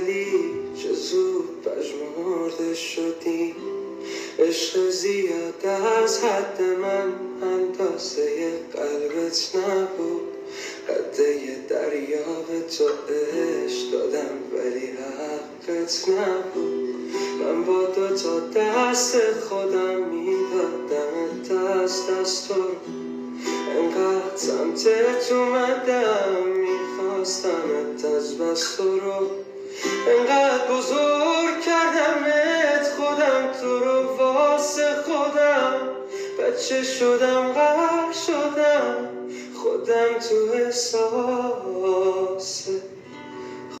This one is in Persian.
ولی چه زود پژمرده شدی. عشق زیاد از حد من اندازه قلبت نبود. قد یه دریا به تو عشق دادم ولی حقت نبود. من با 2 دست خودم میدادم دست تو. انقدر سمتت اومدم میخواستمت از بس تو رو. انقدر بزرگ کردمت خودم تو رو واسه خودم. بچه شدم غرق شدم خودم تو احساسه.